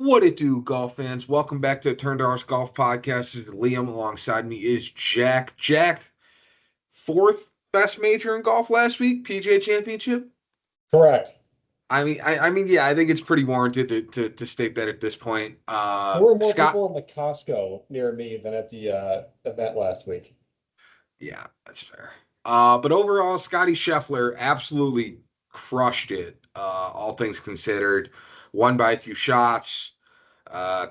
What it do, golf fans? Welcome back to the Turn to Ours Golf Podcast. This is Liam. Alongside me is Jack. Jack, fourth best major in golf last week, PGA Championship. Correct. Yeah, I think it's pretty warranted to state that at this point. There were more Scott, people in the Costco near me than at the event last week. yeah, that's fair. But overall, Scotty Scheffler absolutely crushed it. All things considered, won by a few shots.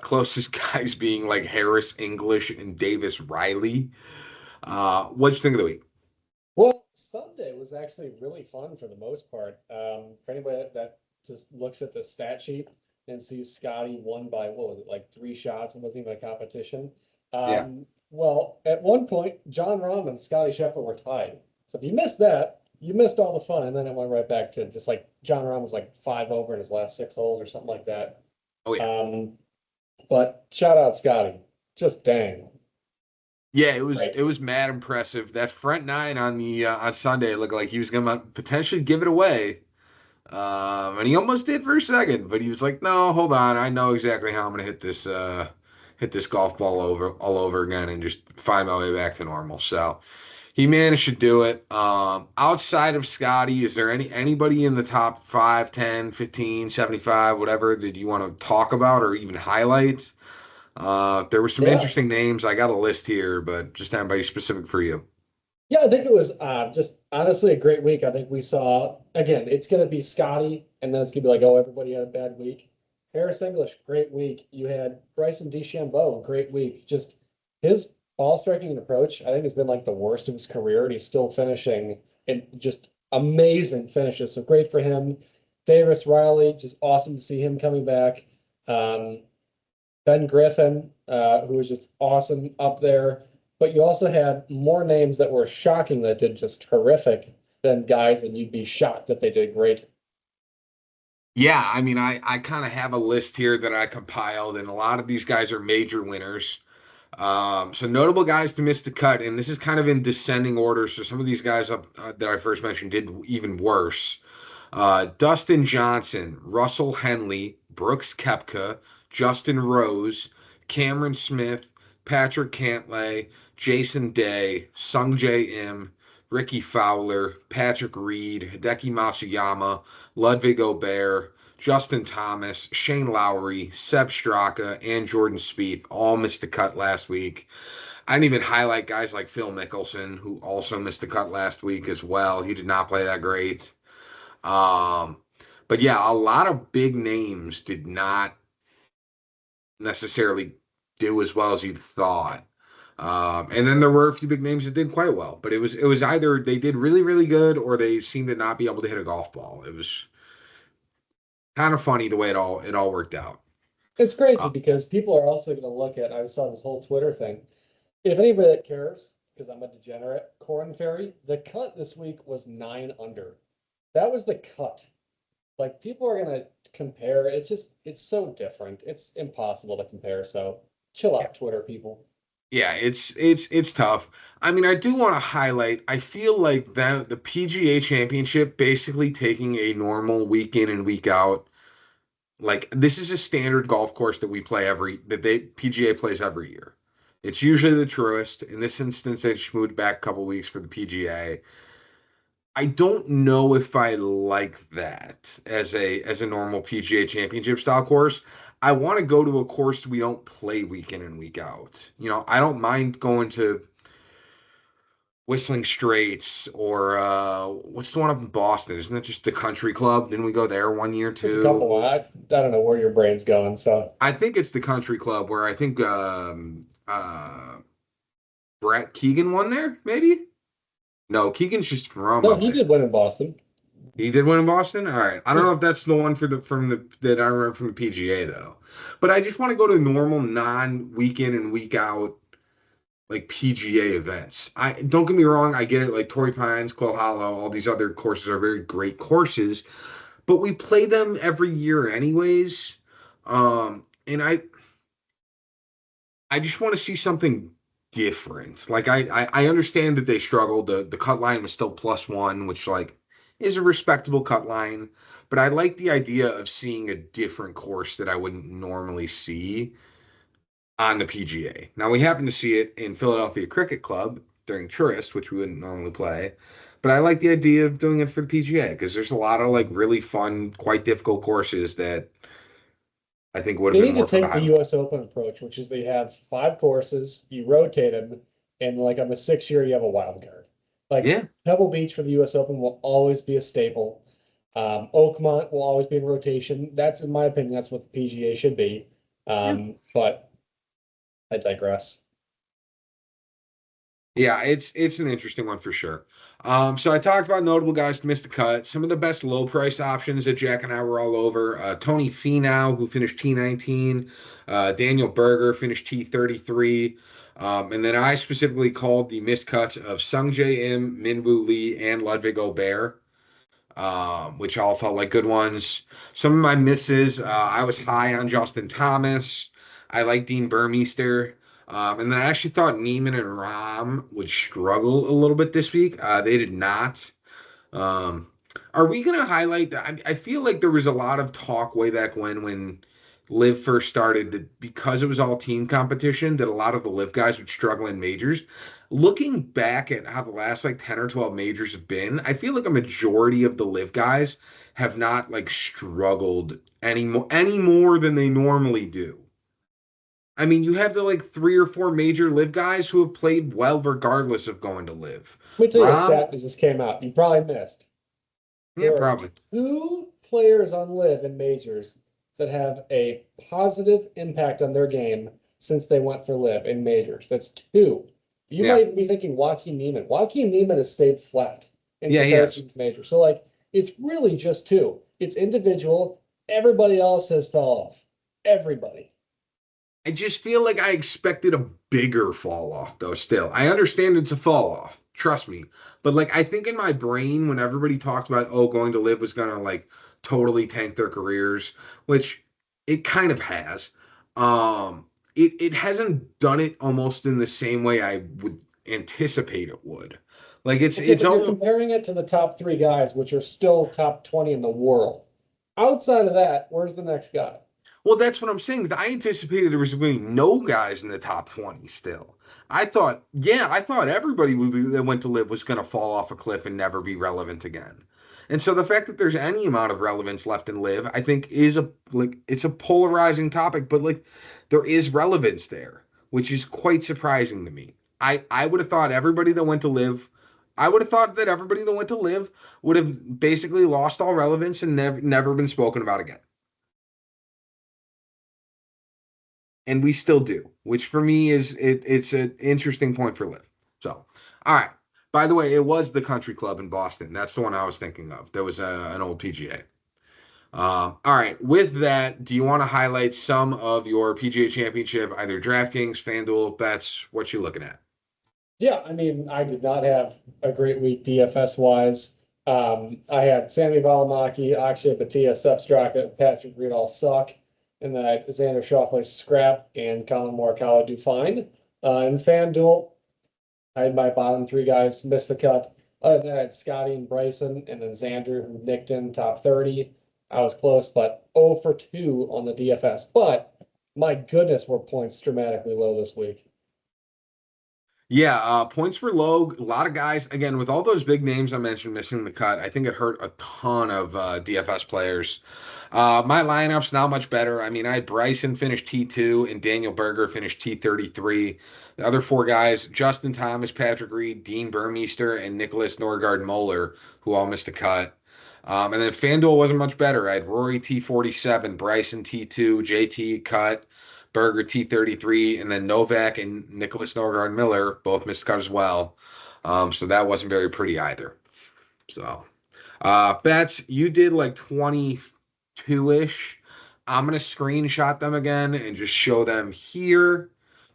Closest guys being like Harris English and Davis Riley. What'd you think of the week? Well, Sunday was actually really fun for the most part. For anybody that just looks at the stat sheet and sees Scotty won by, what was it, like 3 shots and wasn't even a competition. Yeah. Well, at one point, John Rahm and Scotty Scheffler were tied. So if you missed that, you missed all the fun. And then it went right back to just like John Rahm was like 5 over in his last 6 holes or something like that. Oh yeah. Um, but shout out Scotty. Just dang. Yeah, it was Right. it was mad impressive. That front nine on the on Sunday looked like he was gonna potentially give it away. And he almost did for a second, but he was like, "No, hold on. I know exactly how I'm gonna hit this golf ball over all over again and just find my way back to normal." So he managed to do it. Outside of Scotty, is there anybody in the top 5, 10, 15, 75, whatever that you want to talk about or even highlight? There were some Yeah. interesting names. I got a list here, but just anybody specific for you. Yeah, I think it was just honestly a great week. I think we saw again, it's gonna be Scotty, and then it's gonna be like, oh, everybody had a bad week. Harris English, great week. You had Bryson DeChambeau, great week. Just his ball striking and approach, I think has been like the worst of his career, and he's still finishing in just amazing finishes. So great for him. Davis Riley, just awesome to see him coming back. Um, Ben Griffin, who was just awesome up there. But you also had more names that were shocking that did just horrific than guys that you'd be shocked that they did great. Yeah, I kind of have a list here that I compiled, and a lot of these guys are major winners. So notable guys to miss the cut, and this is kind of in descending order. So some of these guys up that I first mentioned did even worse. Dustin Johnson, Russell Henley, Brooks Koepka, Justin Rose, Cameron Smith, Patrick Cantlay, Jason Day, Sung J M, Ricky Fowler, Patrick Reed, Hideki Matsuyama, Ludwig Aubert, Justin Thomas, Shane Lowry, Seb Straka, and Jordan Spieth all missed the cut last week. I didn't even highlight guys like Phil Mickelson, who also missed the cut last week as well. He did not play that great. Um, but yeah, a lot of big names did not necessarily do as well as you thought. And then there were a few big names that did quite well, but it was either they did really, really good or they seemed to not be able to hit a golf ball. It was kind of funny the way it all worked out. It's crazy Uh, because people are also going to look at, I saw this whole Twitter thing. If anybody that cares, because I'm a degenerate, Corn Ferry, the cut this week was 9 under. That was the cut. Like people are going to compare. It's so different. It's impossible to compare. So chill yeah, out, Twitter people. yeah, it's tough. I do want to highlight. I feel like that the PGA Championship basically taking a normal week in and week out. Like this is a standard golf course that we play that they PGA plays every year. It's usually the Truist. In this instance, they just moved back a couple weeks for the PGA. I don't know if I like that as a normal PGA Championship style course. I want to go to a course we don't play week in and week out. I don't mind going to Whistling Straits or what's the one up in Boston? Isn't that just the Country Club? Didn't we go there one year There's a too? couple. I don't know where your brain's going. So I think it's the Country Club where I think Brett Keegan won there, maybe? No, Keegan's just from no, up he there. did win in Boston. He did win in Boston? All right. I don't Yeah. know if that's the one for the from the that I remember from the PGA though. But I just want to go to normal non-week in and week out like PGA events. I don't get me wrong, I get it like Torrey Pines, Quail Hollow, all these other courses are very great courses, but we play them every year anyways. And I just want to see something different. Like I understand that they struggled. The cut line was still +1, which like is a respectable cut line. but I like the idea of seeing a different course that I wouldn't normally see on the PGA. Now we happen to see it in Philadelphia Cricket Club during Tourist, which we wouldn't normally play. But I like the idea of doing it for the PGA because there's a lot of like really fun, quite difficult courses that I think would have They been need to more fun to take the highlight. US Open approach, which is they have 5 courses, you rotate them, and like on the 6th year, you have a wild card. Like Yeah, Pebble Beach for the US Open will always be a staple. Oakmont will always be in rotation. That's, in my opinion, that's what the PGA should be. yeah. But I digress. Yeah, it's an interesting one for sure. So I talked about notable guys to miss the cut. Some of the best low price options that Jack and I were all over. Tony Finau, who finished T19. Daniel Berger finished T33. And then I specifically called the missed cuts of Sung J M, Minwoo Lee, and Ludwig Aubert, which all felt like good ones. Some of my misses, I was high on Justin Thomas. I like Dean Burmeister. And then I actually thought Neiman and Rom would struggle a little bit this week. They did not. Um, are we going to highlight that? I feel like there was a lot of talk way back when Live first started that because it was all team competition, that a lot of the Live guys would struggle in majors. Looking back at how the last like 10 or 12 majors have been, I feel like a majority of the Live guys have not like struggled any more than they normally do. I mean, you have the like 3 or 4 major Live guys who have played well regardless of going to Live. Let me tell you a Rom, stat that just came out. You probably missed. yeah, There are probably. 2 players on Live in majors that have a positive impact on their game since they went for Live in majors. That's two. You Yeah. might even be thinking Joaquin Niemann. Joaquin Niemann has stayed flat in Yeah, he has. comparison to majors. So like it's really just two. It's individual. Everybody else has fell off. Everybody. I just feel like I expected a bigger fall off, though. Still, I understand it's a fall off. Trust me. But like, I think in my brain, when everybody talked about, oh, going to live was gonna like totally tank their careers, which it kind of has. It hasn't done it almost in the same way I would anticipate it would. Like Okay, it's but you're almost. comparing it to the top 3 guys, which are still top 20 in the world. Outside of that, where's the next guy? Well, that's what I'm saying. I anticipated there was going to be no guys in the top 20 still. I thought everybody that went to live was going to fall off a cliff and never be relevant again. And so the fact that there's any amount of relevance left in live, I think is a like it's a polarizing topic, but like there is relevance there, which is quite surprising to me. I would have thought everybody that went to live, I would have thought that everybody that went to live would have basically lost all relevance and never been spoken about again. And we still do, which for me it's an interesting point for Liv. So, all right. By the way, it was the Country Club in Boston. That's the one I was thinking of. There was an old PGA. All right. With that, do you want to highlight some of your PGA Championship, either DraftKings, FanDuel bets? What you looking at? Yeah, I mean, I did not have a great week DFS wise. I had Sammy Valimaki, Akshay Bhatia, Sepp Straka, Patrick Reed all suck. And then I had Xander Schauffele scrap and Colin Morikawa do fine. In FanDuel, I had my bottom 3 guys miss the cut. Other than that, I had Scotty and Bryson, and then Xander, who nicked in top 30. I was close, but 0 for 2 on the DFS. But my goodness, were points dramatically low this week. Yeah, points were low. A lot of guys, again, with all those big names I mentioned missing the cut, I think it hurt a ton of DFS players. My lineup's now much better. I mean, I had Bryson finish T2 and Daniel Berger finish T33. The other 4 guys, Justin Thomas, Patrick Reed, Dean Burmeister, and Nicholas Norgard Moeller, who all missed the cut. And then FanDuel wasn't much better. I had Rory T47, Bryson T2, JT cut. Berger T33, and then Novak and Nicholas Norgard Miller both missed cut as well. So that wasn't very pretty either. So bets, you did like 22-ish. I'm gonna screenshot them again and just show them here.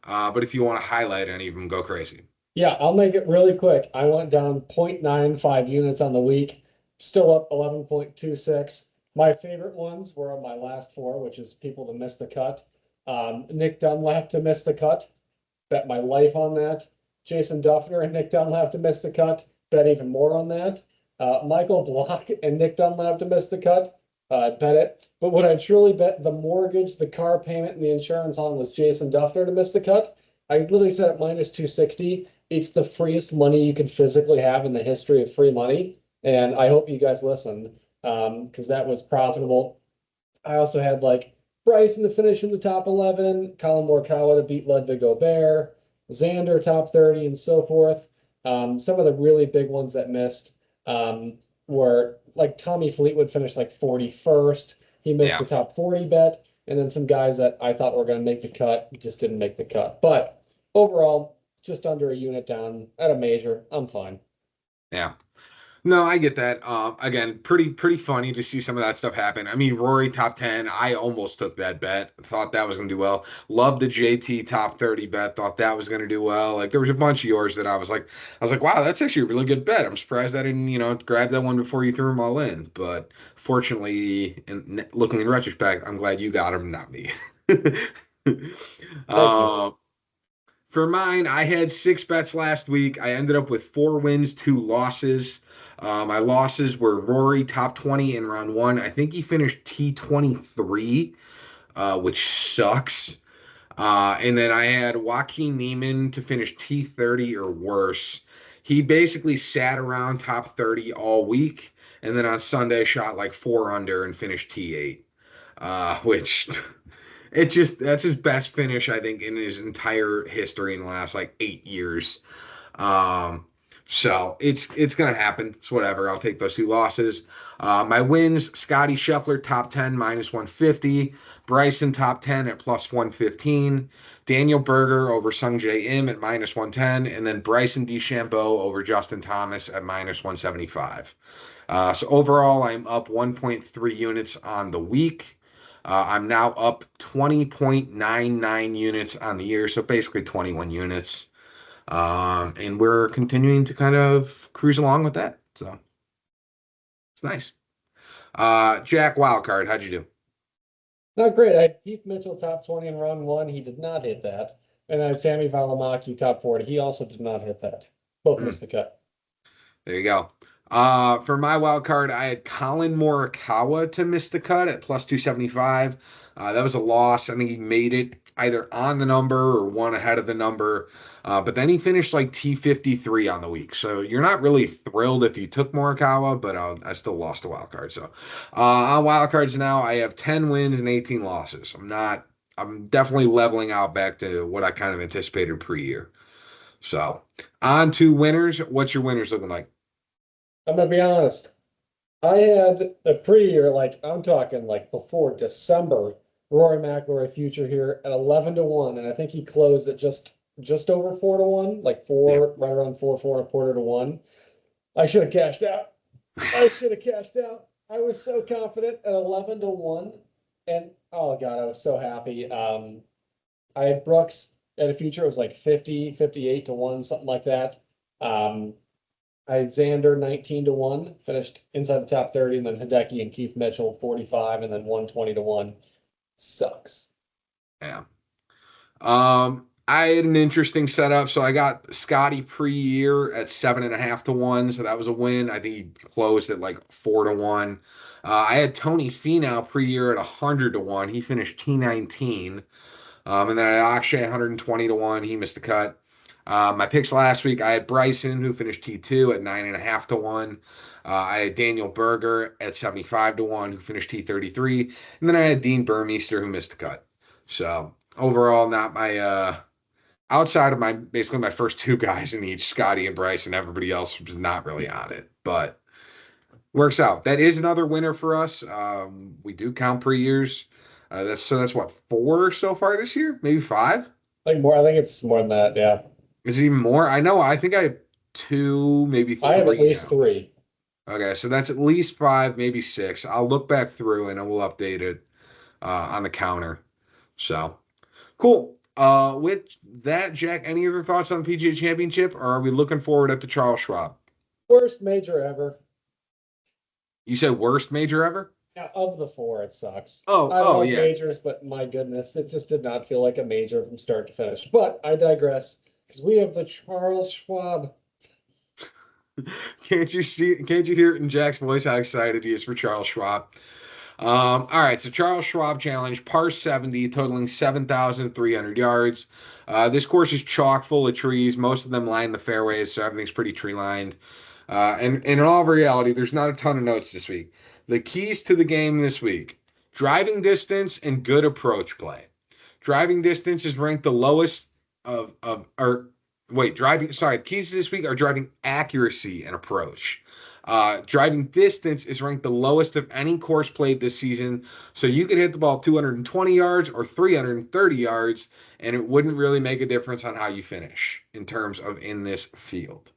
But if you want to highlight any of them, go crazy. Yeah, I'll make it really quick. I went down 0.95 units on the week, still up 11.26. My favorite ones were on my last 4, which is people to miss the cut. Nick Dunlap to miss the cut. Bet my life on that. Jason Duffner and Nick Dunlap to miss the cut. Bet even more on that. Michael Block and Nick Dunlap to miss the cut. bet it. But what I truly bet the mortgage, the car payment, and the insurance on was Jason Duffner to miss the cut. I literally said at minus 260. It's the freest money you could physically have in the history of free money. And I hope you guys listened because that was profitable. I also had like Bryson to finish in the top 11, Colin Morikawa to beat Ludwig Gobert, Xander top 30, and so forth. Some of the really big ones that missed um, were like Tommy Fleetwood finished like 41st. He missed Yeah. the top 40 bet. And then some guys that I thought were going to make the cut just didn't make the cut. But overall, just under a unit down at a major. I'm fine. Yeah. No, I get that. Again, pretty funny to see some of that stuff happen. I mean, Rory top 10, I almost took that bet. Thought that was gonna do well. Loved the JT top 30 bet. Thought that was gonna do well. Like there was a bunch of yours that I was like, wow, that's actually a really good bet. I'm surprised I didn't, grab that one before you threw them all in. But fortunately, looking in retrospect, I'm glad you got them, not me. Thank you. Uh, for mine, I had six bets last week. I ended up with four wins, two losses. My losses were Rory, top 20 in round one. I think he finished T23, which sucks. And then I had Joaquin Neiman to finish T30 or worse. He basically sat around top 30 all week. And then on Sunday, shot like four under and finished T8, which that's his best finish, I think, in his entire history in the last like 8 years. Um, so it's gonna happen. It's whatever. I'll take those two losses. My wins: Scotty Scheffler top 10 minus 150, Bryson top 10 at plus 115, Daniel Berger over Sung J Im at minus 110, and then Bryson DeChambeau over Justin Thomas at minus 175. So overall, I'm up 1.3 units on the week. I'm now up 20.99 units on the year, so basically 21 units. And we're continuing to kind of cruise along with that. So it's nice. Jack Wildcard, how'd you do? Not great. I had Keith Mitchell top 20 in round one. He did not hit that. And I had Sammy Valimaki top 40. He also did not hit that. Both Hmm. missed the cut. There you go. For my wild card, I had Colin Morikawa to miss the cut at plus 275. That was a loss. I think he made it either on the number or one ahead of the number. But then he finished like T53 on the week. So you're not really thrilled if you took Morikawa, but I still lost a wild card. So on wild cards now, I have 10 wins and 18 losses. I'm definitely leveling out back to what I kind of anticipated pre-year. So on to winners. What's your winners looking like? I'm gonna be honest. I had a pretty year, like I'm talking like before December, Rory McIlroy future here at 11 to 1. And I think he closed at just over 4 to 1, like Yeah. four, right around four and a quarter to 1. I should have cashed out. I should have cashed out. I was so confident at 11 to 1. And oh God, I was so happy. I had Brooks at a future, it was like 50, 58 to 1, something like that. Um, I had Xander 19 to 1, finished inside the top 30, and then Hideki and Keith Mitchell 45 and then 120 to 1. Sucks. Yeah. I had an interesting setup. So I got Scotty pre-year at 7.5 to 1. So that was a win. I think he closed at like 4 to 1. I had Tony Finau pre-year at 100 to 1. He finished T19. And then I had Akshay 120 to 1. He missed the cut. My picks last week, I had Bryson, who finished T2 at 9.5 to 1. I had Daniel Berger at 75 to 1, who finished T33. And then I had Dean Burmeister, who missed the cut. So overall, not my outside of my basically my first two guys in each, Scotty and Bryson, everybody else was not really on it. But works out. That is another winner for us. We do count per years. That's what, four so far this year? Maybe five? Like more, I think it's more than that. Yeah. Is it even more? I know. I think I have two, maybe I have at three least now. three. Okay, so that's at least five, maybe six. I'll look back through and I will update it on the counter. So cool. With that, Jack, any other thoughts on the PGA Championship, or are we looking forward at the Charles Schwab? Worst major ever. You said worst major ever? Yeah, of the four, it sucks. Oh, I oh love yeah. majors, but my goodness, it just did not feel like a major from start to finish. But I digress because we have the Charles Schwab. Can't you see? Can't you hear it in Jack's voice how excited he is for Charles Schwab? All right, so Charles Schwab Challenge, par 70, totaling 7,300 yards. This course is chock full of trees. Most of them line the fairways, so everything's pretty tree lined. And in all reality, there's not a ton of notes this week. The keys to the game this week: driving distance and good approach play. Driving distance is ranked the lowest of or wait, driving sorry, keys this week are driving accuracy and approach. Driving distance is ranked the lowest of any course played this season. So you could hit the ball 220 yards or 330 yards, and it wouldn't really make a difference on how you finish in terms of in this field.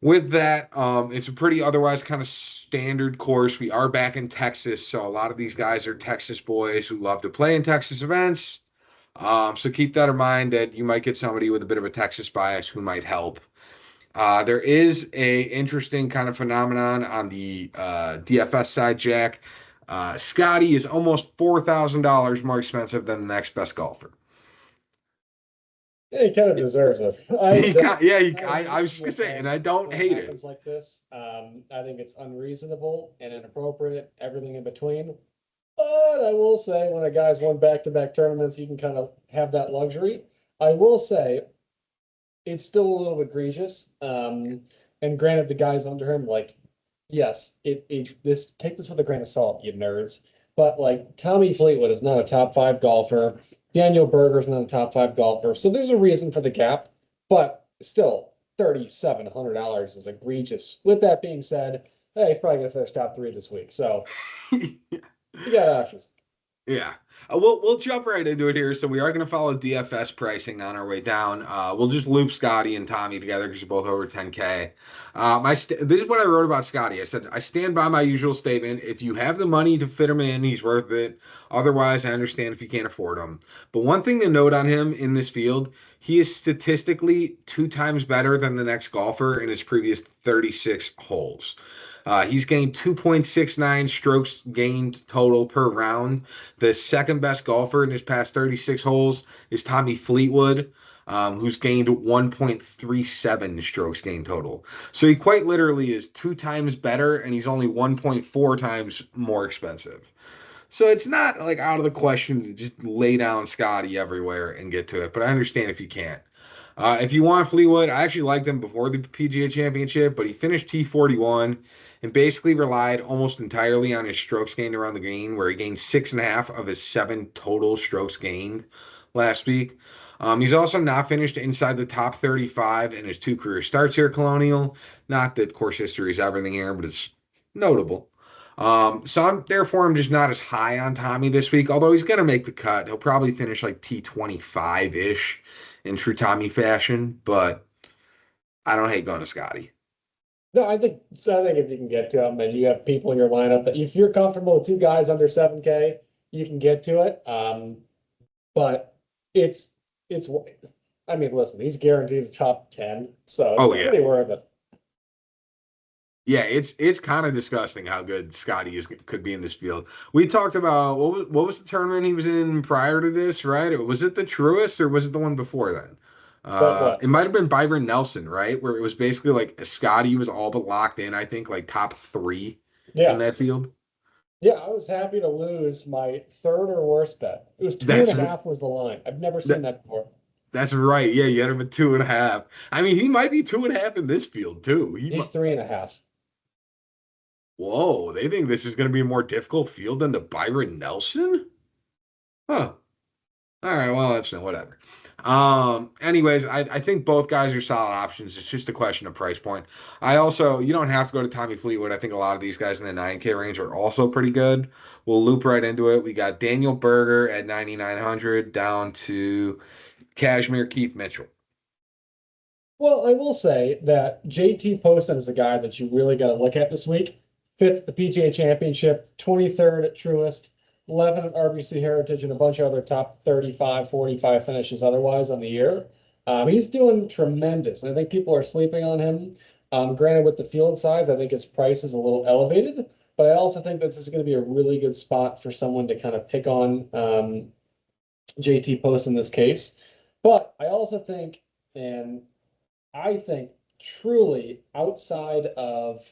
With that, it's a pretty otherwise kind of standard course. We are back in Texas, so a lot of these guys are Texas boys who love to play in Texas events. So keep that in mind that you might get somebody with a bit of a Texas bias who might help. There is a interesting kind of phenomenon on the DFS side, Jack. Scotty is almost $4,000 more expensive than the next best golfer. Yeah, he kind of deserves it. I He don't. got, yeah, I I hate was just when gonna it say, and I does don't when it hate it. happens like this. I think it's unreasonable and inappropriate. Everything in between. But I will say, when a guy's won back-to-back tournaments, you can kind of have that luxury. I will say it's still a little egregious. And granted, the guys under him, like, yes, it this take this with a grain of salt, you nerds. But like Tommy Fleetwood is not a top five golfer. Daniel Berger's not a top five golfer. So there's a reason for the gap, but still, $3,700 is egregious. With that being said, hey, he's probably gonna finish top three this week. So you got options. Yeah. We'll jump right into it here. So we are going to follow DFS pricing on our way down. We'll just loop Scotty and Tommy together because you're both over 10K. This is what I wrote about Scotty. I said I stand by my usual statement. If you have the money to fit him in, he's worth it. Otherwise, I understand if you can't afford him. But one thing to note on him in this field, he is statistically two times better than the next golfer in his previous 36 holes. He's gained 2.69 strokes gained total per round. The second best golfer in his past 36 holes is Tommy Fleetwood, who's gained 1.37 strokes gained total. So he quite literally is two times better, and he's only 1.4 times more expensive. So it's not like out of the question to just lay down Scotty everywhere and get to it, but I understand if you can't. If you want Fleetwood, I actually liked him before the PGA Championship, but he finished T41 and basically relied almost entirely on his strokes gained around the green, where he gained 6.5 of his 7 total strokes gained last week. He's also not finished inside the top 35 in his two career starts here at Colonial. Not that course history is everything here, but it's notable. So I'm just not as high on Tommy this week, although he's going to make the cut. He'll probably finish like T25 ish in true Tommy fashion, but I don't hate going to Scotty. No, I think so. I think if you can get to him and you have people in your lineup that if you're comfortable with two guys under 7K, you can get to it. But it's it's I mean, listen, he's guaranteed a top 10, so it's Oh yeah. pretty worth it. Yeah, it's kind of disgusting how good Scotty is could be in this field. We talked about what was the tournament he was in prior to this, right? Was it the Truist or was it the one before that? What? It might have been Byron Nelson, right? Where it was basically like Scotty was all but locked in, I think, like top three in Yeah. that field. Yeah, I was happy to lose my third or worst bet. It was two and That's a half was the line. I've never seen that that before. that's right. Yeah, you had him at 2.5. I mean, he might be 2.5 in this field too. He's three and a half. Whoa, they think this is going to be a more difficult field than the Byron Nelson? Huh. All right, well, that's no whatever. Anyways, I think both guys are solid options. It's just a question of price point. You don't have to go to Tommy Fleetwood. I think a lot of these guys in the 9K range are also pretty good. We'll loop right into it. We got Daniel Berger at 9,900 down to Cashmere Keith Mitchell. Well, I will say that JT Poston is a guy that you really got to look at this week. Fifth at the PGA Championship, 23rd at Truist, 11 at RBC Heritage, and a bunch of other top 35, 45 finishes otherwise on the year. He's doing tremendous, and I think people are sleeping on him. Granted, with the field size, I think his price is a little elevated, but I also think this is going to be a really good spot for someone to kind of pick on JT Post in this case. But I also think, and I think truly outside of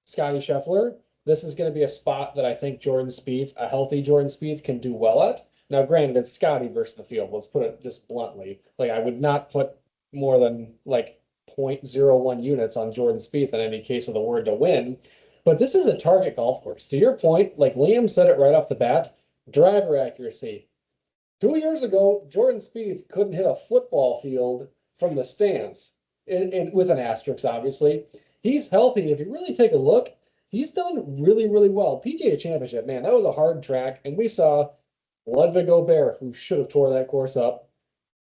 Scotty Scheffler, this is going to be a spot that I think Jordan Spieth, a healthy Jordan Spieth, can do well at. Now, granted, it's Scotty versus the field. Let's put it just bluntly. Like, I would not put more than like zero point zero 0.01 units on Jordan Spieth in any case of the word to win. But this is a target golf course. To your point, like Liam said it right off the bat, driver accuracy. 2 years ago, Jordan Spieth couldn't hit a football field from the stands, with an asterisk, obviously. He's healthy. If you really take a look, he's done really, really well. PGA Championship, man, that was a hard track, and we saw Ludwig Gobert, who should have tore that course up,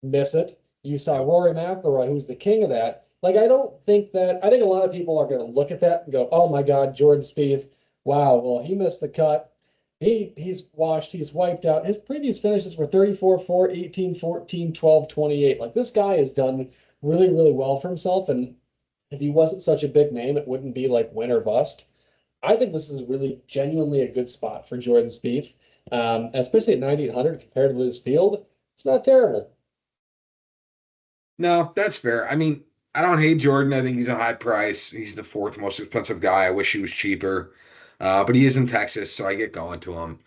miss it. You saw Yep. Rory McIlroy, who's the king of that. Like, I don't think that. I think a lot of people are going to look at that and go, "Oh my God, Jordan Spieth! Wow, well he missed the cut. He's washed. He's wiped out. His previous finishes were 34, 4, 18, 14, 12, 28. Like this guy has done really, really well for himself. And if he wasn't such a big name, it wouldn't be like win or bust. I think this is really genuinely a good spot for Jordan Spieth, especially at 9,800 compared to this field. It's not terrible. No, that's fair. I mean, I don't hate Jordan. I think he's a high price. He's the fourth most expensive guy. I wish he was cheaper. But he is in Texas, so I get going to him.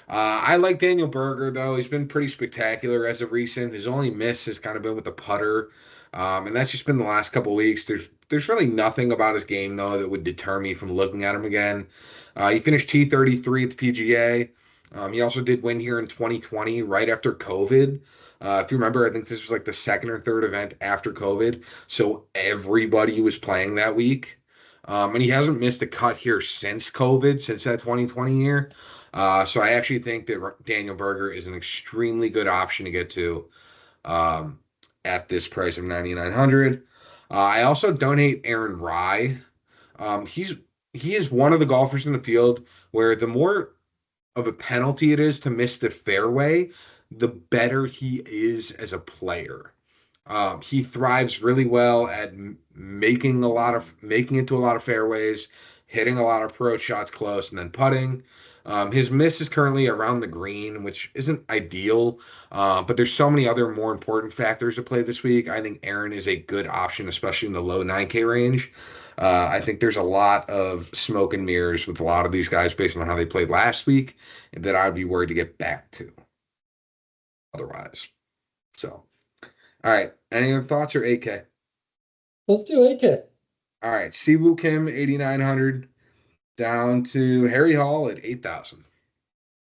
I like Daniel Berger, though. He's been pretty spectacular as of recent. His only miss has kind of been with the putter. And that's just been the last couple weeks. There's really nothing about his game, though, that would deter me from looking at him again. He finished T33 at the PGA. He also did win here in 2020, right after COVID. If you remember, I think this was like the second or third event after COVID. So everybody was playing that week. And he hasn't missed a cut here since COVID, since that 2020 year. So I actually think that Daniel Berger is an extremely good option to get to um, at this price of 9,900. I also don't hate Aaron Rye. Um, he's he is one of the golfers in the field where the more of a penalty it is to miss the fairway, the better he is as a player. He thrives really well at making it to a lot of fairways, hitting a lot of approach shots close, and then putting. His miss is currently around the green, which isn't ideal, but there's so many other more important factors to play this week. I think Aaron is a good option, especially in the low 9K range. I think there's a lot of smoke and mirrors with a lot of these guys based on how they played last week that I'd be worried to get back to otherwise. So, all right. Any other thoughts or AK? Let's do AK. All right. Siwoo Kim, 8,900 down to Harry Hall at 8,000.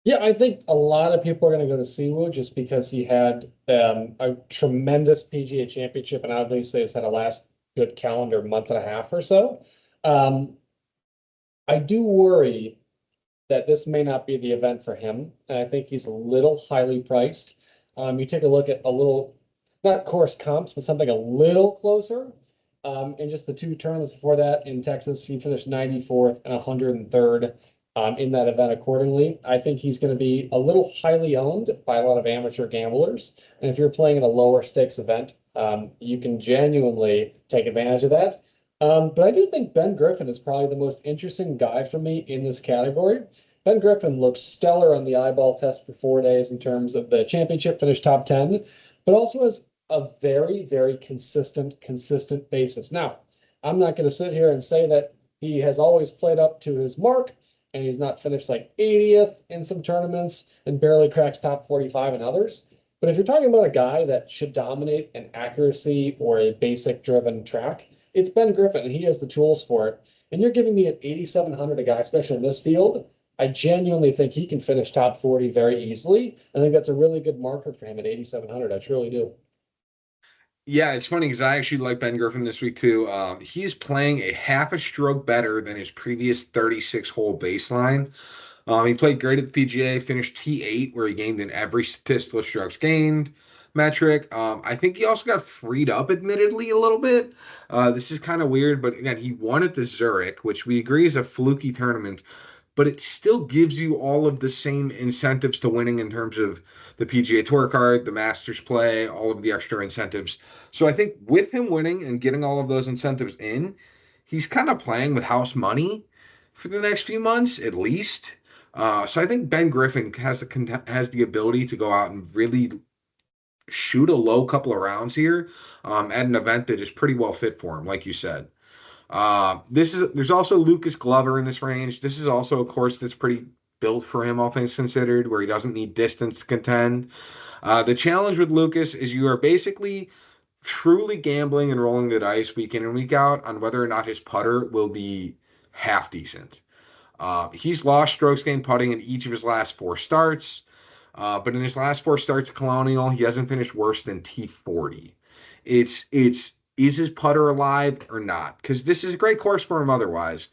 Yeah, I think a lot of people are going to go to Siwoo just because he had a tremendous PGA championship and obviously has had a last good calendar month and a half or so. Um, I do worry that this may not be the event for him. And I think he's a little highly priced. You take a look at a little, not course comps, but something a little closer. In just the two tournaments before that in Texas, he finished 94th and 103rd in that event accordingly. I think he's going to be a little highly owned by a lot of amateur gamblers. And if you're playing in a lower stakes event, you can genuinely take advantage of that. But I do think Ben Griffin is probably the most interesting guy for me in this category. Ben Griffin looked stellar on the eyeball test for 4 days in terms of the championship, finished top 10, but also has a very, very consistent basis. Now, I'm not going to sit here and say that he has always played up to his mark and he's not finished like 80th in some tournaments and barely cracks top 45 in others. But if you're talking about a guy that should dominate an accuracy or a basic driven track, it's Ben Griffin and he has the tools for it. And you're giving me an 8,700 a guy, especially in this field. I genuinely think he can finish top 40 very easily. I think that's a really good marker for him at 8,700. I truly do. Yeah, it's funny because I actually like Ben Griffin this week too. He's playing a half a stroke better than his previous 36 hole baseline. He played great at the PGA, finished T8, where he gained in every statistical strokes gained metric. I think he also got freed up, admittedly, a little bit. This is kind of weird, but again, he won at the Zurich, which we agree is a fluky tournament, but it still gives you all of the same incentives to winning in terms of the PGA Tour card, the Masters play, all of the extra incentives. So I think with him winning and getting all of those incentives in, he's kind of playing with house money for the next few months at least. So I think Ben Griffin has the ability to go out and really shoot a low couple of rounds here at an event that is pretty well fit for him, like you said. There's also Lucas Glover in this range. This is also a course that's pretty built for him, all things considered, where he doesn't need distance to contend. The challenge with Lucas is you are basically truly gambling and rolling the dice week in and week out on whether or not his putter will be half decent. He's lost strokes gained putting in each of his last four starts, but in his last four starts at Colonial, he hasn't finished worse than T40. It's is his putter alive or not? Because this is a great course for him otherwise,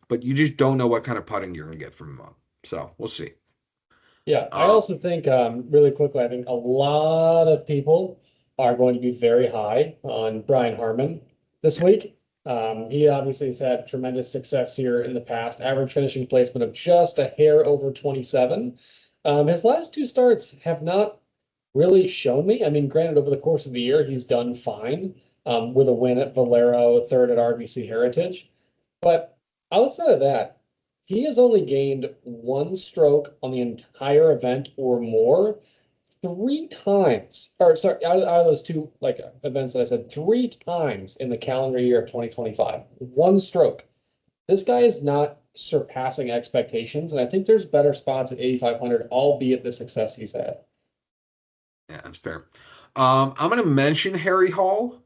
but you just don't know what kind of putting you're going to get from him. So we'll see. Yeah, I Uh, also think really quickly, I think a lot of people are going to be very high on Brian Harmon this week. He obviously has had tremendous success here in the past, average finishing placement of just a hair over 27. His last two starts have not really shown me. I mean, granted, over the course of the year, he's done fine with a win at Valero, third at RBC Heritage. But outside of that, he has only gained one stroke on the entire event or more three times. Or sorry, out of those two like events that I said, three times in the calendar year of 2025. One stroke. This guy is not surpassing expectations, and I think there's better spots at 8,500, albeit the success he's had. Yeah, that's fair. I'm going to mention Harry Hall.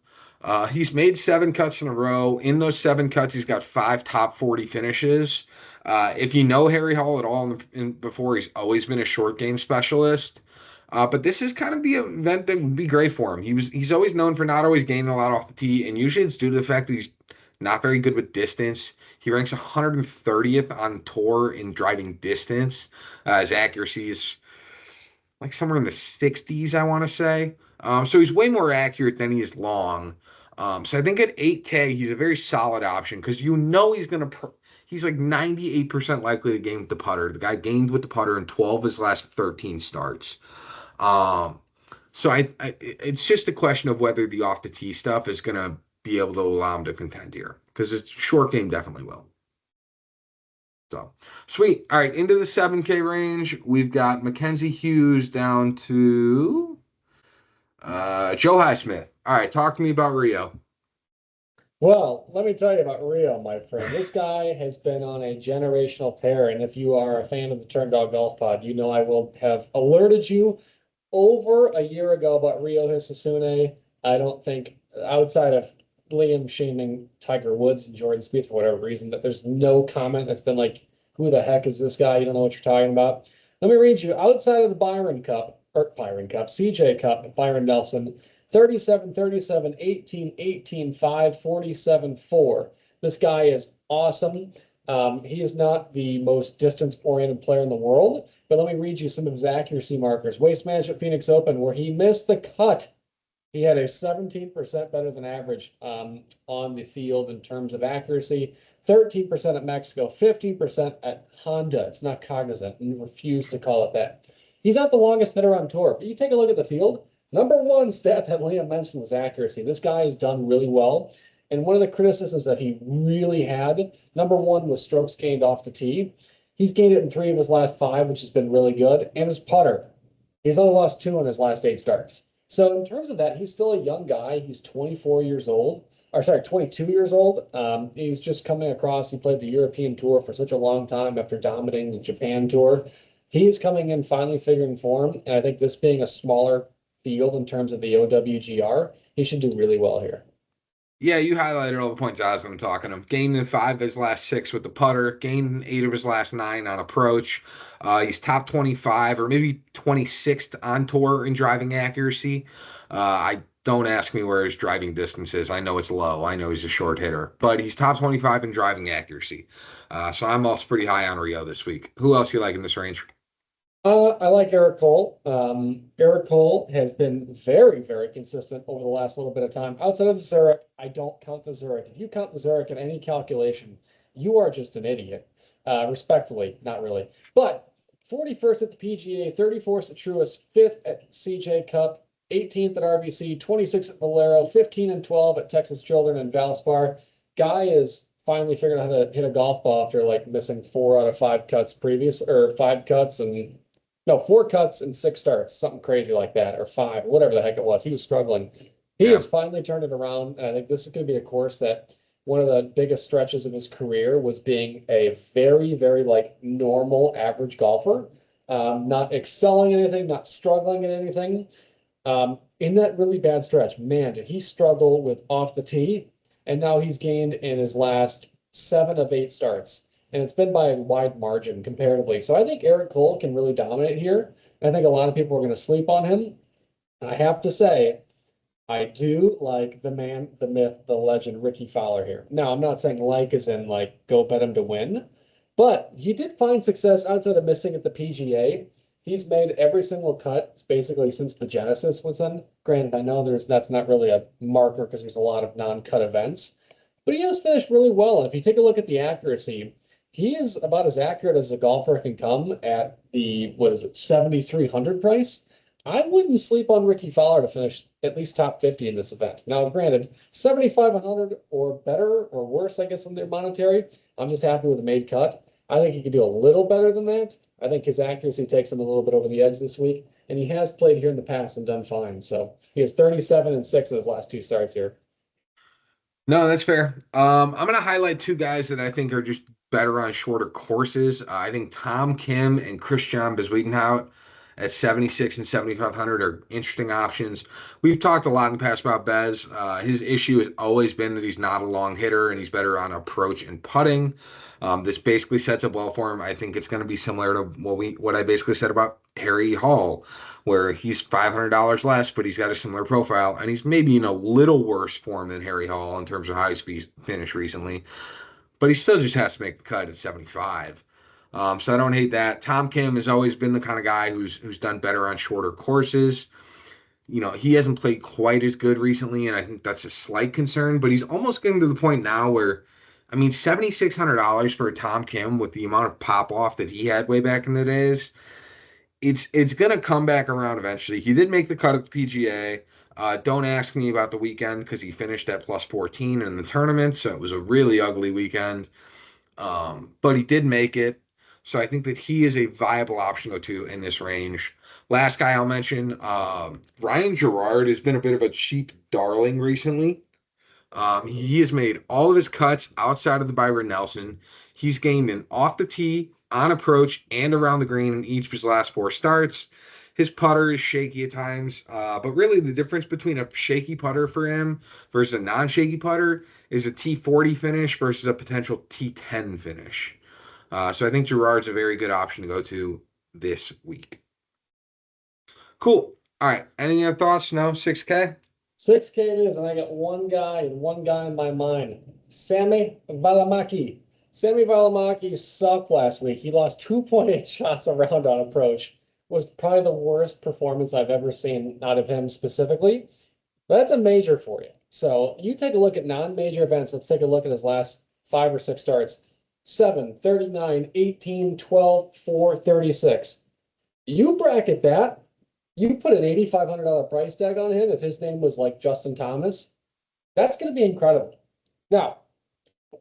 He's made seven cuts in a row. In those seven cuts, he's got five top 40 finishes. If you know Harry Hall at all before, he's always been a short game specialist. But this is kind of the event that would be great for him. He's always known for not always gaining a lot off the tee, and usually it's due to the fact that he's not very good with distance. He ranks 130th on tour in driving distance. His accuracy is like somewhere in the 60s, I want to say. So he's way more accurate than he is long. So I think at 8K, he's a very solid option because you know he's like 98% likely to gain with the putter. The guy gained with the putter in 12 of his last 13 starts. Um, so it's just a question of whether the off the tee stuff is going to be able to allow him to contend here because his short game definitely will. So sweet. All right, into the 7K range, we've got Mackenzie Hughes down to Joe Highsmith. All right, talk to me about Rio. Well, let me tell you about Rio, my friend. This guy has been on a generational tear, and if you are a fan of the Turn Dog Golf Pod, you know I will have alerted you over a year ago about Rio Hisasune. I don't think outside of Liam shaming Tiger Woods and Jordan Spieth for whatever reason, that there's no comment that's been like, who the heck is this guy? You don't know what you're talking about. Let me read you outside of the Byron Cup, CJ Cup, Byron Nelson, 37, 37, 18, 18, 5, 47, 4. This guy is awesome. He is not the most distance-oriented player in the world, but let me read you some of his accuracy markers. Waste Management Phoenix Open, where he missed the cut. He had a 17% better than average on the field in terms of accuracy, 13% at Mexico, 15% at Honda. It's not Cognizant and refuse to call it that. He's not the longest hitter on tour, but you take a look at the field. Number one stat that Liam mentioned was accuracy. This guy has done really well. And one of the criticisms that he really had, number one, was strokes gained off the tee. He's gained it in three of his last five, which has been really good. And his putter. He's only lost two in his last eight starts. So in terms of that, he's still a young guy. He's 24 years old, or sorry, 22 years old. He's just coming across. He played the European Tour for such a long time after dominating the Japan Tour. He's coming in finally figuring form, and I think this being a smaller field in terms of the OWGR, he should do really well here. Yeah, you highlighted all the points I was going to talk on him. Gained in five of his last six with the putter, gained in eight of his last nine on approach. He's top 25 or maybe 26th on tour in driving accuracy. I don't ask me where his driving distance is. I know it's low. I know he's a short hitter, but he's top 25 in driving accuracy. So I'm also pretty high on Rio this week. Who else you like in this range? I like Eric Cole. Eric Cole has been very, very consistent over the last little bit of time. Outside of the Zurich, I don't count the Zurich. If you count the Zurich in any calculation, you are just an idiot. Respectfully, not really. But 41st at the PGA, 34th at Truist, 5th at CJ Cup, 18th at RBC, 26th at Valero, 15 and 12 at Texas Children and Valspar. Guy is finally figuring out how to hit a golf ball after like missing four out of five cuts previous or five cuts and no, four cuts and six starts, something crazy like that, or five, whatever the heck it was. He was struggling. He Yeah. has finally turned it around. And I think this is going to be a course that one of the biggest stretches of his career was being a very, very like normal average golfer, not excelling in anything, not struggling in anything. In that really bad stretch, man, did he struggle with off the tee, and now he's gained in his last 7 of 8 starts, and it's been by a wide margin comparatively. So I think Eric Cole can really dominate here. I think a lot of people are going to sleep on him. I have to say, I do like the man, the myth, the legend, Ricky Fowler here. Now, I'm not saying like as in like go bet him to win, but he did find success outside of missing at the PGA. He's made every single cut basically since the Genesis was done. Granted, I know that's not really a marker because there's a lot of non-cut events, but he has finished really well. And if you take a look at the accuracy, he is about as accurate as a golfer can come at the, what is it, 7,300 price. I wouldn't sleep on Ricky Fowler to finish at least top 50 in this event. Now, granted, 7,500 or better or worse, I guess, in their monetary. I'm just happy with the made cut. I think he could do a little better than that. I think his accuracy takes him a little bit over the edge this week, and he has played here in the past and done fine. So he has 37-6 in his last 2 starts here. No, that's fair. I'm going to highlight two guys that I think are just better on shorter courses. I think Tom Kim and Christian Bezuidenhout at 76 and 7,500 are interesting options. We've talked a lot in the past about Bez. His issue has always been that he's not a long hitter and he's better on approach and putting. This basically sets up well for him. I think it's going to be similar to what I basically said about Harry Hall, where he's $500 less, but he's got a similar profile, and he's maybe in a little worse form than Harry Hall in terms of how he's finished recently, but he still just has to make the cut at 75. So I don't hate that. Tom Kim has always been the kind of guy who's done better on shorter courses. He hasn't played quite as good recently, and I think that's a slight concern. But he's almost getting to the point now where, I mean, $7,600 for a Tom Kim with the amount of pop off that he had way back in the days, it's gonna come back around eventually. He did make the cut at the PGA. Don't ask me about the weekend because he finished at plus 14 in the tournament, so it was a really ugly weekend. But he did make it, so I think that he is a viable option to go to in this range. Last guy I'll mention, Ryan Gerard has been a bit of a cheap darling recently. He has made all of his cuts outside of the Byron Nelson. He's gained an off the tee, on approach, and around the green in each of his last 4 starts. His putter is shaky at times, but really the difference between a shaky putter for him versus a non-shaky putter is a T40 finish versus a potential T10 finish. So I think Gerard's a very good option to go to this week. Cool. All right. Any other thoughts? No? 6K? 6K it is, and I got one guy and one guy in my mind. Sammy Valimaki. Sammy Valimaki sucked last week. He lost 2.8 shots around on approach. Was probably the worst performance I've ever seen out of him specifically. But that's a major for you. So you take a look at non-major events. Let's take a look at his last 5 or 6 starts. 7, 39, 18, 12, 4, 36. You bracket that. You put an $8,500 price tag on him if his name was like Justin Thomas. That's going to be incredible. Now,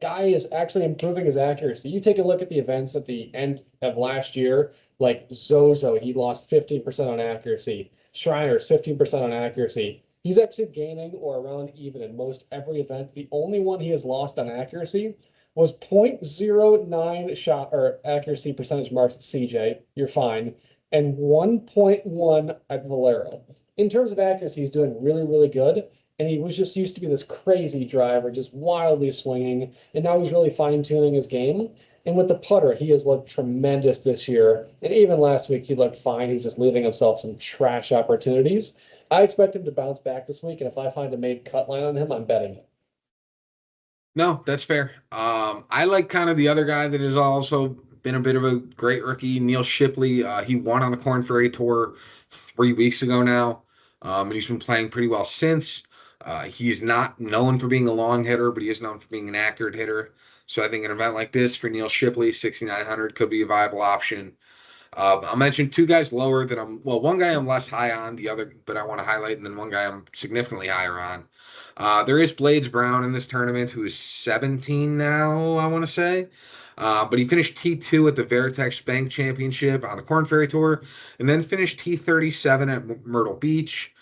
guy is actually improving his accuracy. You take a look at the events at the end of last year, like Zozo, he lost 15% on accuracy. Shriners, 15% on accuracy. He's actually gaining or around even in most every event. The only one he has lost on accuracy was 0.09 shot or accuracy percentage marks at CJ. You're fine. And 1.1 at Valero. In terms of accuracy, he's doing really, really good. And he was just used to be this crazy driver, just wildly swinging. And now he's really fine tuning his game. And with the putter, he has looked tremendous this year. And even last week, he looked fine. He was just leaving himself some trash opportunities. I expect him to bounce back this week. And if I find a made cut line on him, I'm betting it. No, that's fair. I like kind of the other guy that has also been a bit of a great rookie, Neil Shipley. He won on the Corn Ferry Tour 3 weeks ago now, and he's been playing pretty well since. He's not known for being a long hitter, but he is known for being an accurate hitter. So I think an event like this for Neil Shipley, 6,900, could be a viable option. I'll mention two guys lower that one guy I'm less high on, the other, but I want to highlight, and then one guy I'm significantly higher on. There is Blades Brown in this tournament, who is 17 now, I want to say. But he finished T2 at the Veritex Bank Championship on the Corn Ferry Tour, and then finished T37 at Myrtle Beach.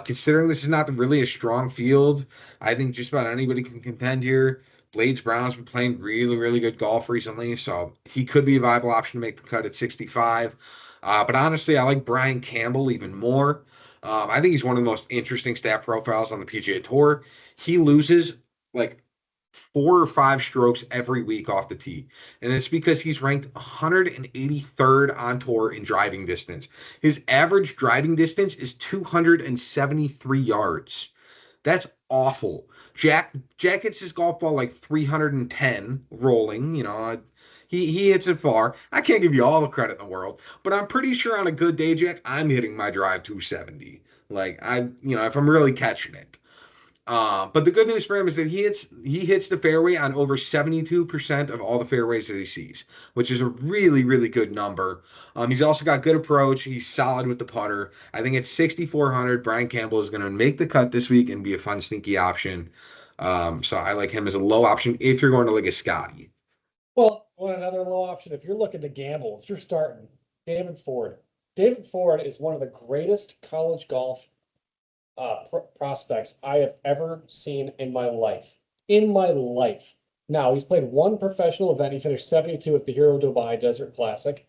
Considering this is not really a strong field, I think just about anybody can contend here. Blades Brown's been playing really, really good golf recently, so he could be a viable option to make the cut at 65. But honestly, I like Brian Campbell even more. I think he's one of the most interesting stat profiles on the PGA Tour. He loses like 4 or 5 strokes every week off the tee, and it's because he's ranked 183rd on tour in driving distance. His average driving distance is 273 yards. That's awful. Jack hits his golf ball like 310 rolling. He hits it far. I can't give you all the credit in the world, but I'm pretty sure on a good day, Jack, I'm hitting my drive 270. Like if I'm really catching it. But the good news for him is that he hits the fairway on over 72% of all the fairways that he sees, which is a really, really good number. He's also got good approach. He's solid with the putter. I think at 6,400, Brian Campbell is going to make the cut this week and be a fun, sneaky option. So I like him as a low option if you're going to like a Scotty. Well, another low option, if you're looking to gamble, if you're starting, David Ford. David Ford is one of the greatest college golf prospects I have ever seen in my life. In my life. Now, he's played one professional event. He finished 72 at the Hero Dubai Desert Classic.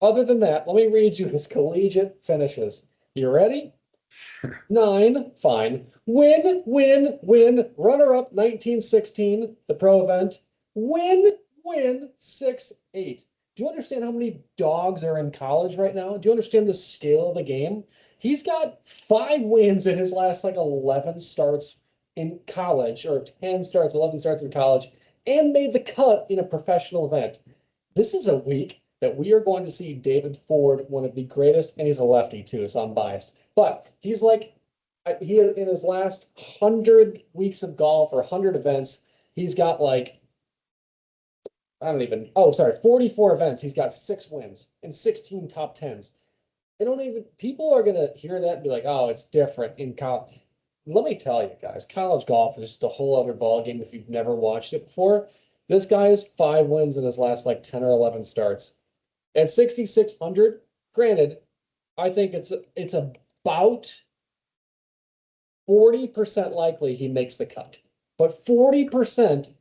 Other than that, let me read you his collegiate finishes. You ready? 9, fine. Win, win, win. Runner up 1916, the pro event. Win, win 6-8. Do you understand how many dogs are in college right now? Do you understand the scale of the game? He's got 5 wins in his last like 11 starts in college, or 10 starts, 11 starts in college, and made the cut in a professional event. This is a week that we are going to see David Ford, one of the greatest, and he's a lefty too, so I'm biased. But he's like, he in his last 100 weeks of golf or 100 events, he's got like, I don't even, oh, sorry, 44 events. He's got 6 wins and 16 top tens. They don't even, people are going to hear that and be like, oh, it's different in college. Let me tell you guys, college golf is just a whole other ballgame if you've never watched it before. This guy has 5 wins in his last like 10 or 11 starts. At 6,600, granted, I think it's about 40% likely he makes the cut. But 40%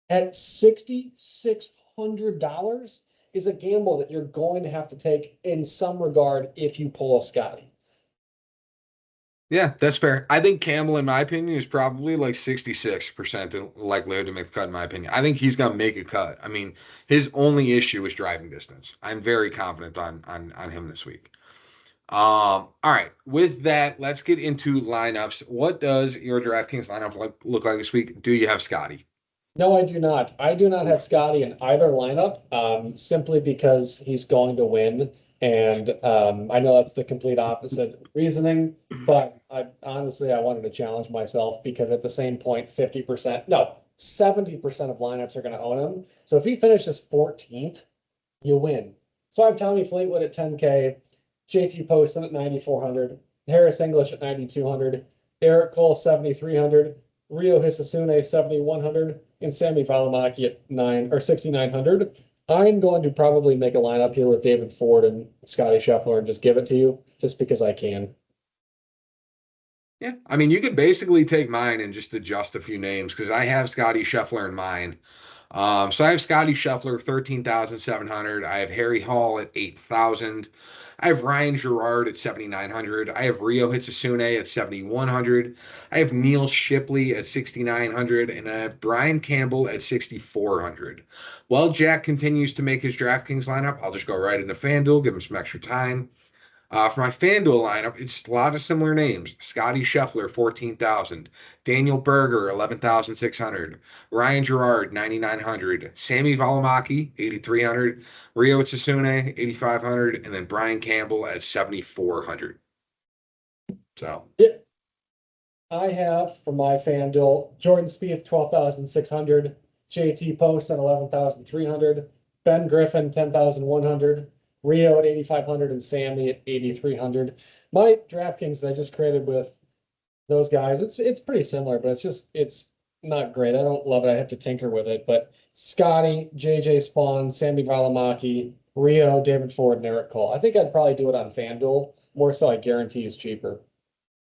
at $6,600 is a gamble that you're going to have to take in some regard if you pull a Scotty. Yeah, that's fair. I think Campbell, in my opinion, is probably like 66% likelihood to make the cut, in my opinion. I think he's going to make a cut. I mean, his only issue is driving distance. I'm very confident on him this week. All right. With that, let's get into lineups. What does your DraftKings lineup look like this week? Do you have Scotty? No, I do not. I do not have Oof. Scotty in either lineup, simply because he's going to win. And I know that's the complete opposite reasoning, but I wanted to challenge myself because at the same point, 50%, no, 70% of lineups are going to own him. So if he finishes 14th, you win. So I have Tommy Fleetwood at 10K, JT Poston at 9,400, Harris English at 9,200, Eric Cole 7,300, Rio Hisasune 7,100, and Sammy Valimaki at 6,900. I'm going to probably make a lineup here with David Ford and Scotty Scheffler and just give it to you just because I can. Yeah. I mean, you could basically take mine and just adjust a few names because I have Scotty Scheffler in mine. So I have Scotty Scheffler, 13,700. I have Harry Hall at 8,000. I have Ryan Gerard at 7,900. I have Rio Hitsasune at 7,100. I have Neil Shipley at 6,900. And I have Brian Campbell at 6,400. While Jack continues to make his DraftKings lineup, I'll just go right into FanDuel, give him some extra time. For my FanDuel lineup, it's a lot of similar names. Scotty Scheffler, 14,000. Daniel Berger, 11,600. Ryan Gerard, 9,900. Sammy Valimaki, 8,300. Rio Tsusune, 8,500. And then Brian Campbell at 7,400. So, Yeah, I have for my FanDuel Jordan Spieth 12,600, JT Post at 11,300, Ben Griffin 10,100, Rio at 8,500, and Sammy at 8,300. My DraftKings that I just created with those guys, it's pretty similar, but it's not great. I don't love it. I have to tinker with it. But Scotty, JJ Spawn, Sammy Valimaki, Rio, David Ford, and Eric Cole. I think I'd probably do it on FanDuel. More so, I guarantee is cheaper.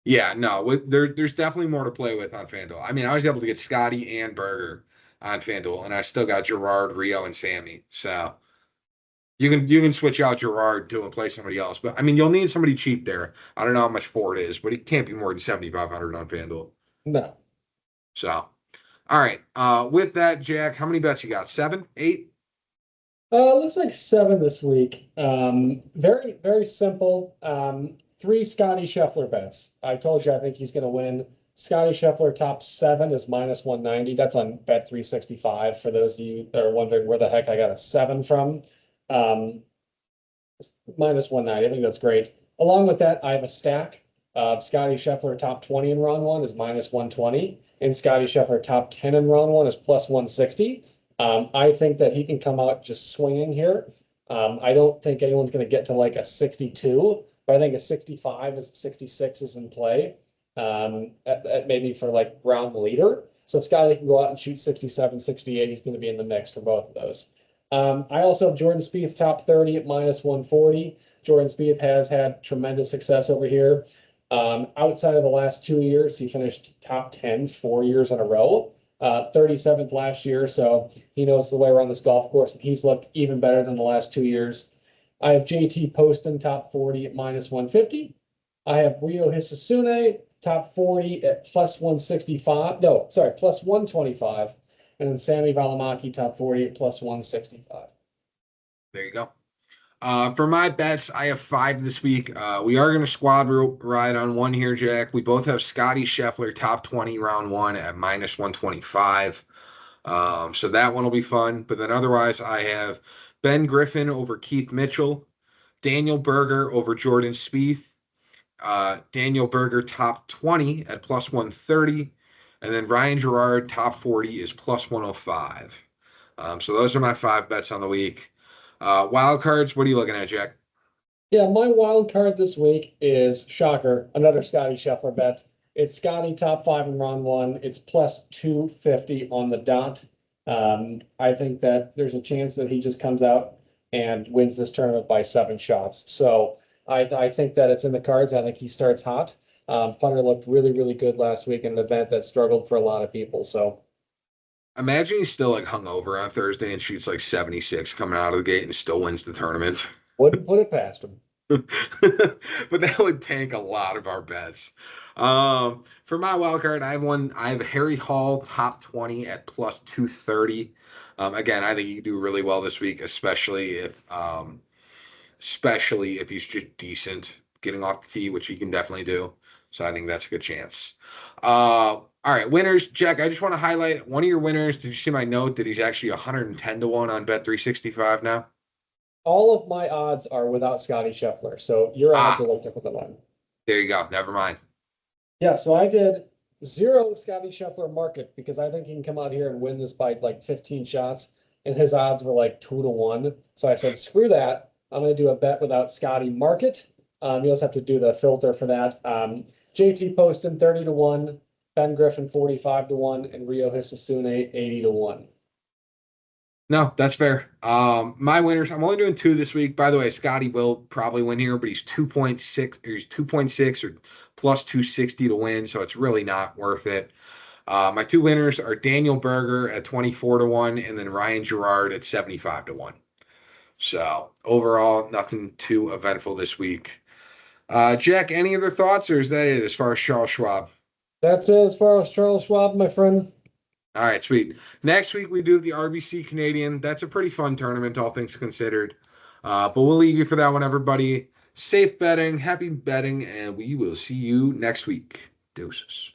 yeah, no, there's definitely more to play with on FanDuel. I mean, I was able to get Scotty and Berger on FanDuel, and I still got Gerard, Rio, and Sammy. So you can switch out Gerard to and play somebody else. But I mean, you'll need somebody cheap there. I don't know how much Ford is, but it can't be more than 7,500 on FanDuel. No. So all right. With that, Jack, how many bets you got? Seven, eight? Looks like seven this week. Very, very simple. Three Scotty Scheffler bets. I told you I think he's going to win. Scotty Scheffler top seven is minus 190. That's on Bet 365 for those of you that are wondering where the heck I got a seven from. Um, minus 190. I think that's great. Along with that, I have a stack of Scotty Scheffler top 20 in round one is minus 120, and Scotty Scheffler top 10 in round one is plus 160. I think that he can come out just swinging here. I don't think anyone's going to get to like a 62, but I think a 65 is 66 is in play at maybe for like round leader. So if Scotty can go out and shoot 67, 68, he's going to be in the mix for both of those. I also have Jordan Spieth top 30 at minus 140. Jordan Spieth has had tremendous success over here. Outside of the last 2 years, he finished top 10 4 years in a row, 37th last year. So he knows the way around this golf course, and he's looked even better than the last 2 years. I have JT Poston top 40 at minus 150. I have Rio Hisasune top 40 at plus 165. No, sorry, plus 125. And then Sammy Valimaki top 40 at plus 165. There you go. For my bets, I have five this week. We are going to squad ride on one here, Jack. We both have Scotty Scheffler top 20 round one at minus 125. So that one will be fun. But then otherwise, I have Ben Griffin over Keith Mitchell, Daniel Berger over Jordan Spieth, Daniel Berger top 20 at plus 130, and then Ryan Gerard top 40 is plus 105. So those are my five bets on the week. Wild cards, what are you looking at, Jack? Yeah, my wild card this week is shocker, another Scotty Scheffler bet. It's Scotty top five in round one. It's plus 250 on the dot. I think that there's a chance that he just comes out and wins this tournament by 7 shots. So I think that it's in the cards. I think he starts hot. Putter looked really, really good last week in an event that struggled for a lot of people. So Imagine he's still like hungover on Thursday and shoots like 76 coming out of the gate and still wins the tournament. wouldn't put it past him. But that would tank a lot of our bets. For my wild card, I have one. I have Harry Hall top 20 at plus 230. Again, I think he can do really well this week, especially if he's just decent getting off the tee, which he can definitely do. So I think that's a good chance. All right, winners. Jack, I just want to highlight one of your winners. Did you see my note that he's actually 110 to 1 on Bet 365 now? All of my odds are without Scotty Scheffler. So your odds are Ah, a little different than mine. there you go. Never mind. Yeah, so I did zero Scotty Scheffler market because I think he can come out here and win this by like 15 shots, and his odds were like 2 to 1. So I said, screw that. I'm going to do a bet without Scotty market. You also have to do the filter for that. JT Poston 30 to 1, Ben Griffin 45 to 1, and Rio Hisasune 80 to 1. No, that's fair. My winners, I'm only doing two this week. By the way, Scotty will probably win here, but he's 2.6 or he's 2.6 or plus 260 to win, so it's really not worth it. My two winners are Daniel Berger at 24 to 1 and then Ryan Gerard at 75 to 1. So overall, nothing too eventful this week. Jack, any other thoughts, or is that it as far as Charles Schwab? That's it as far as Charles Schwab, my friend. All right, sweet. Next week we do the RBC Canadian. That's a pretty fun tournament, all things considered. But we'll leave you for that one, everybody. Safe betting, happy betting, and we will see you next week. Deuces.